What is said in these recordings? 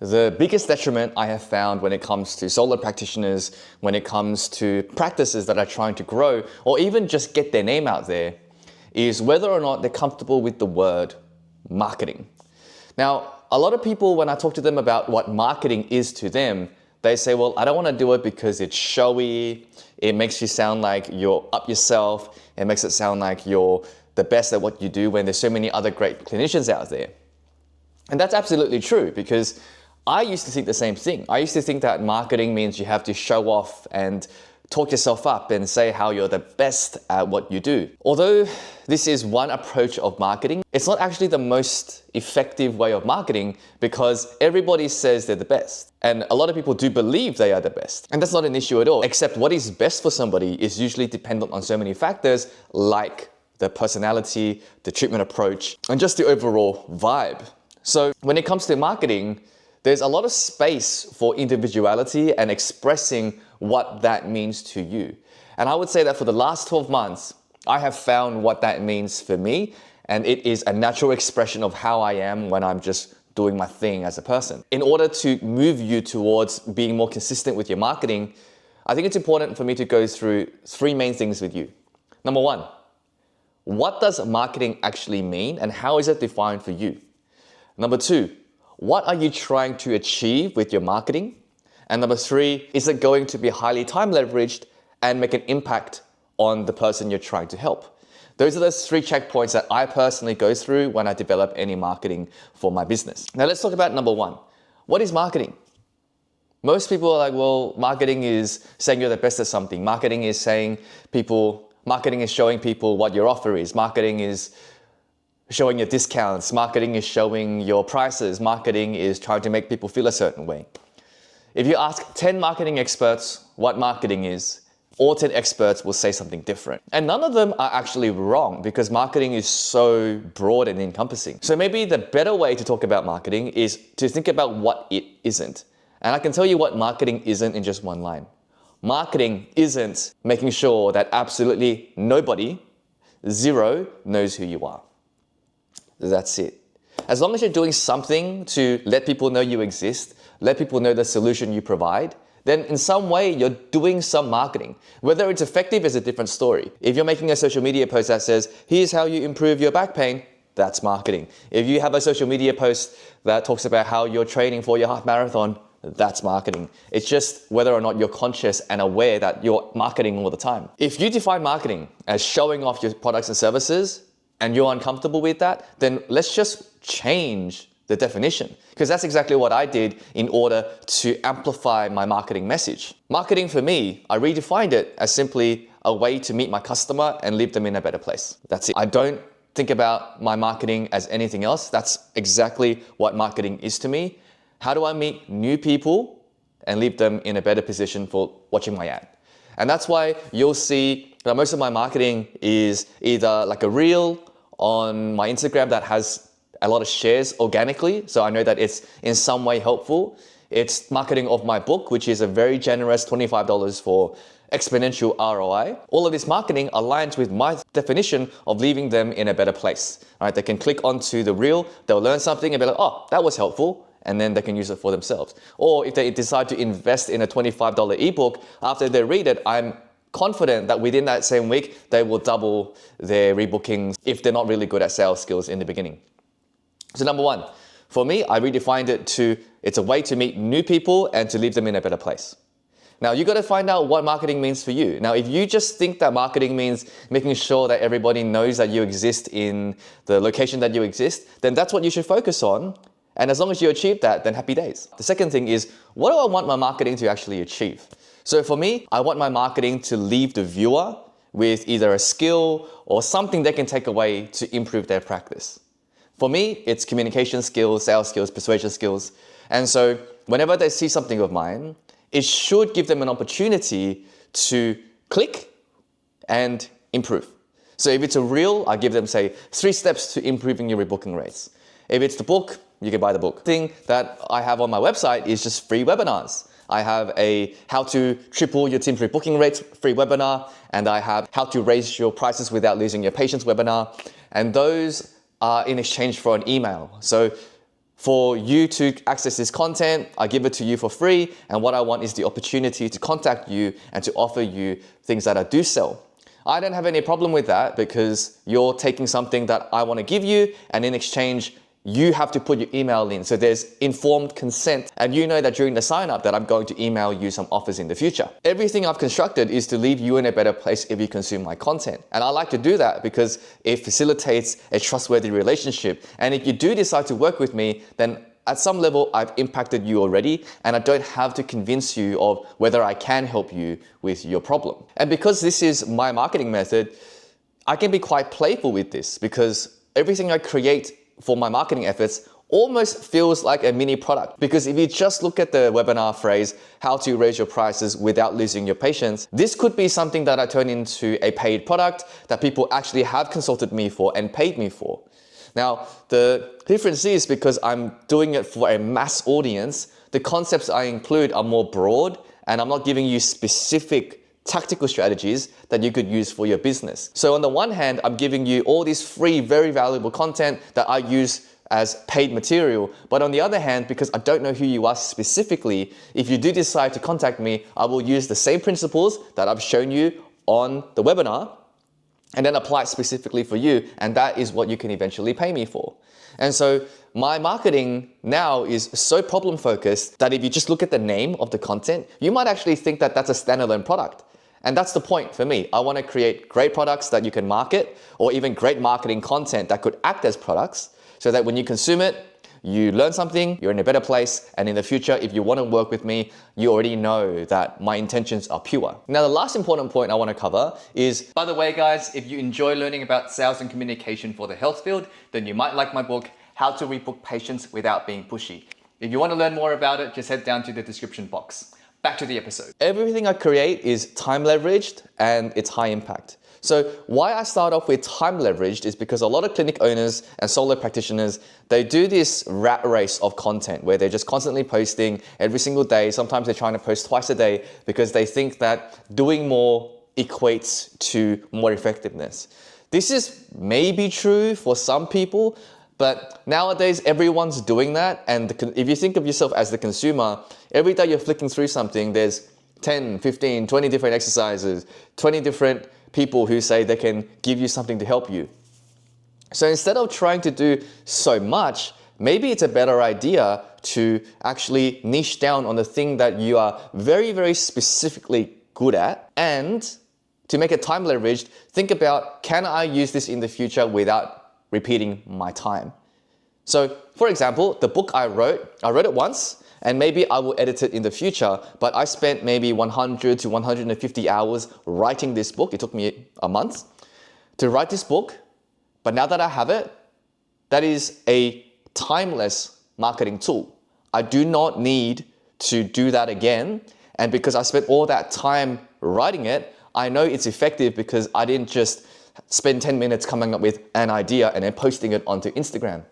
The biggest detriment I have found when it comes to solo practitioners, when it comes to practices that are trying to grow or even just get their name out there, is whether or not they're comfortable with the word marketing. Now, a lot of people, when I talk to them about what marketing is to them, they say, well, I don't want to do it because it's showy, it makes you sound like you're up yourself, it makes it sound like you're the best at what you do when there's so many other great clinicians out there. And that's absolutely true, because I used to think the same thing. I used to think that marketing means you have to show off and talk yourself up and say how you're the best at what you do. Although this is one approach of marketing, it's not actually the most effective way of marketing, because everybody says they're the best. And a lot of people do believe they are the best. And that's not an issue at all, except what is best for somebody is usually dependent on so many factors, like the personality, the treatment approach, and just the overall vibe. So when it comes to marketing, there's a lot of space for individuality and expressing what that means to you. And I would say that for the last 12 months, I have found what that means for me, and it is a natural expression of how I am when I'm just doing my thing as a person. In order to move you towards being more consistent with your marketing, I think it's important for me to go through three main things with you. Number one, what does marketing actually mean and how is it defined for you? Number two, what are you trying to achieve with your marketing? And number three, is it going to be highly time leveraged and make an impact on the person you're trying to help? Those are the three checkpoints that I personally go through when I develop any marketing for my business. Now let's talk about number one. What is marketing? Most people are like, well, marketing is saying you're the best at something. Marketing is showing people what your offer is. Marketing is showing your discounts, marketing is showing your prices, marketing is trying to make people feel a certain way. If you ask 10 marketing experts what marketing is, all 10 experts will say something different. And none of them are actually wrong, because marketing is so broad and encompassing. So maybe the better way to talk about marketing is to think about what it isn't. And I can tell you what marketing isn't in just one line. Marketing isn't making sure that absolutely nobody, zero, knows who you are. That's it. As long as you're doing something to let people know you exist, let people know the solution you provide, then in some way you're doing some marketing. Whether it's effective is a different story. If you're making a social media post that says, here's how you improve your back pain, that's marketing. If you have a social media post that talks about how you're training for your half marathon, that's marketing. It's just whether or not you're conscious and aware that you're marketing all the time. If you define marketing as showing off your products and services, and you're uncomfortable with that, then let's just change the definition. Because that's exactly what I did in order to amplify my marketing message. Marketing for me, I redefined it as simply a way to meet my customer and leave them in a better place. That's it. I don't think about my marketing as anything else. That's exactly what marketing is to me. How do I meet new people and leave them in a better position for watching my ad? And that's why you'll see that most of my marketing is either like a reel on my Instagram that has a lot of shares organically, so I know that it's in some way helpful. It's marketing of my book, which is a very generous $25 for exponential ROI. All of this marketing aligns with my definition of leaving them in a better place. All right, they can click onto the reel, they'll learn something and be like, oh, that was helpful, and then they can use it for themselves. Or if they decide to invest in a $25 ebook, after they read it, I'm confident that within that same week, they will double their rebookings if they're not really good at sales skills in the beginning. So number one, for me, I redefined it to, it's a way to meet new people and to leave them in a better place. Now, you got to find out what marketing means for you. Now, if you just think that marketing means making sure that everybody knows that you exist in the location that you exist, then that's what you should focus on. And as long as you achieve that, then happy days. The second thing is, what do I want my marketing to actually achieve? So for me, I want my marketing to leave the viewer with either a skill or something they can take away to improve their practice. For me, it's communication skills, sales skills, persuasion skills. And so whenever they see something of mine, it should give them an opportunity to click and improve. So if it's a reel, I give them, say, 3 steps to improving your rebooking rates. If it's the book, you can buy the book. The thing that I have on my website is just free webinars. I have a how to triple your team's rebooking rates free webinar, and I have how to raise your prices without losing your patients webinar. And those are in exchange for an email. So For you to access this content, I give it to you for free, and what I want is the opportunity to contact you and to offer you things that I do sell. I don't have any problem with that because you're taking something that I want to give you, and in exchange, you have to put your email in. So there's informed consent, and you know that during the sign up that I'm going to email you some offers in the future. Everything I've constructed is to leave you in a better place if you consume my content. And I like to do that because it facilitates a trustworthy relationship. And if you do decide to work with me, then at some level I've impacted you already, and I don't have to convince you of whether I can help you with your problem. And because this is my marketing method, I can be quite playful with this because everything I create for my marketing efforts almost feels like a mini product. Because if you just look at the webinar phrase, how to raise your prices without losing your patience, this could be something that I turn into a paid product that people actually have consulted me for and paid me for. Now, the difference is because I'm doing it for a mass audience, the concepts I include are more broad, and I'm not giving you specific tactical strategies that you could use for your business. So on the one hand, I'm giving you all this free, very valuable content that I use as paid material. But on the other hand, because I don't know who you are specifically, if you do decide to contact me, I will use the same principles that I've shown you on the webinar and then apply it specifically for you. And that is what you can eventually pay me for. And so my marketing now is so problem focused that if you just look at the name of the content, you might actually think that that's a standalone product. And that's the point for me. I want to create great products that you can market, or even great marketing content that could act as products, so that when you consume it, you learn something, you're in a better place, and in the future, if you want to work with me, you already know that my intentions are pure. Now, the last important point I want to cover is, by the way, guys, if you enjoy learning about sales and communication for the health field, then you might like my book, How to Rebook Patients Without Being Pushy. If you want to learn more about it, just head down to the description box. Back to the episode. Everything I create is time leveraged and it's high impact. So why I start off with time leveraged is because a lot of clinic owners and solo practitioners, they do this rat race of content where they're just constantly posting every single day. Sometimes they're trying to post twice a day because they think that doing more equates to more effectiveness. This is maybe true for some people, but nowadays everyone's doing that. And if you think of yourself as the consumer, every day you're flicking through something, there's 10, 15, 20 different exercises, 20 different people who say they can give you something to help you. So instead of trying to do so much, maybe it's a better idea to actually niche down on the thing that you are very, very specifically good at. And to make it time leveraged, think about, can I use this in the future without repeating my time? So for example, the book I wrote it once, and maybe I will edit it in the future, but I spent maybe 100 to 150 hours writing this book. It took me a month to write this book, but now that I have it, that is a timeless marketing tool. I do not need to do that again, and because I spent all that time writing it, I know it's effective because I didn't just spend 10 minutes coming up with an idea and then posting it onto Instagram.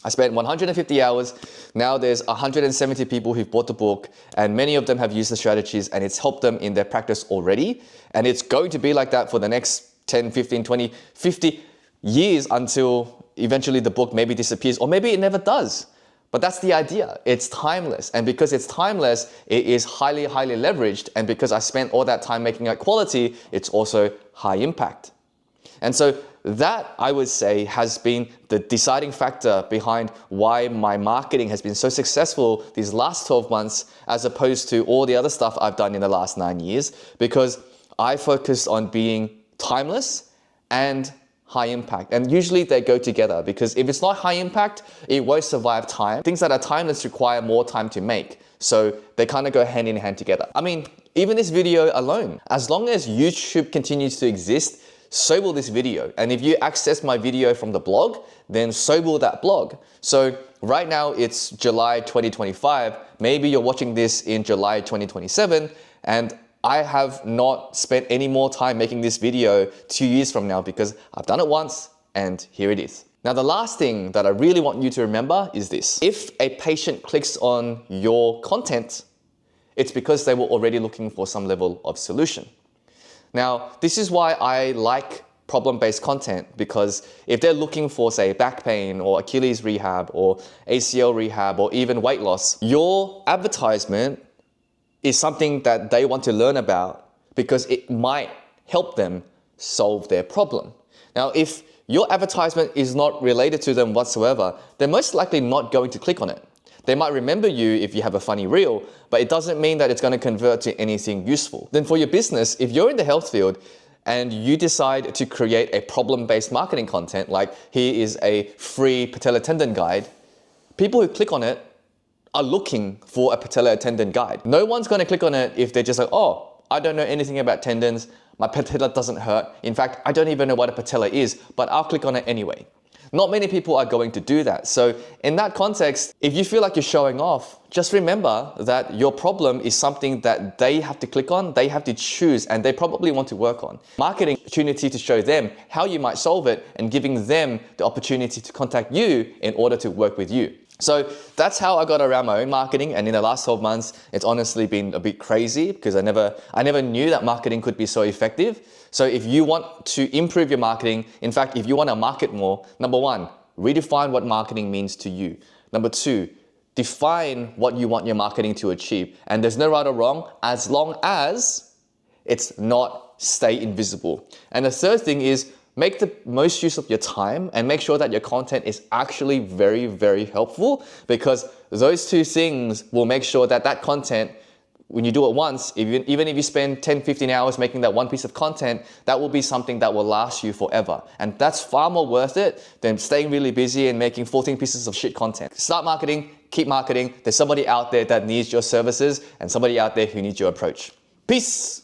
I spent 150 hours. Now there's 170 people who've bought the book, and many of them have used the strategies, and it's helped them in their practice already. And it's going to be like that for the next 10, 15, 20, 50 years until eventually the book maybe disappears, or maybe it never does. But that's the idea. It's timeless. And because it's timeless, it is highly, highly leveraged. And because I spent all that time making it quality, it's also high impact. And so that, I would say, has been the deciding factor behind why my marketing has been so successful these last 12 months, as opposed to all the other stuff I've done in the last 9 years, because I focused on being timeless and high impact. And usually they go together, because if it's not high impact, it won't survive time. Things that are timeless require more time to make. So they kind of go hand in hand together. I mean, even this video alone, as long as YouTube continues to exist, so will this video. And if you access my video from the blog, then so will that blog. So right now it's July 2025. Maybe you're watching this in July 2027, and I have not spent any more time making this video 2 years from now because I've done it once and here it is. Now, the last thing that I really want you to remember is this. If a patient clicks on your content, it's because they were already looking for some level of solution. Now, this is why I like problem-based content, because if they're looking for, say, back pain or Achilles rehab or ACL rehab or even weight loss, your advertisement is something that they want to learn about because it might help them solve their problem. Now, if your advertisement is not related to them whatsoever, they're most likely not going to click on it. They might remember you if you have a funny reel, but it doesn't mean that it's going to convert to anything useful. Then for your business, if you're in the health field and you decide to create a problem-based marketing content, like here is a free patella tendon guide, people who click on it are looking for a patella tendon guide. No one's going to click on it if they're just like, oh, I don't know anything about tendons, my patella doesn't hurt. In fact, I don't even know what a patella is, but I'll click on it anyway. Not many people are going to do that. So in that context, if you feel like you're showing off, just remember that your problem is something that they have to click on, they have to choose, and they probably want to work on. Marketing opportunity to show them how you might solve it and giving them the opportunity to contact you in order to work with you. So that's how I got around my own marketing, and in the last 12 months, it's honestly been a bit crazy because I never knew that marketing could be so effective. So if you want to improve your marketing, in fact, if you want to market more, number one, redefine what marketing means to you. Number two, define what you want your marketing to achieve. And there's no right or wrong as long as it's not stay invisible. And the third thing is, make the most use of your time and make sure that your content is actually very, very helpful, because those two things will make sure that that content, when you do it once, even if you spend 10, 15 hours making that one piece of content, that will be something that will last you forever. And that's far more worth it than staying really busy and making 14 pieces of shit content. Start marketing, keep marketing. There's somebody out there that needs your services and somebody out there who needs your approach. Peace.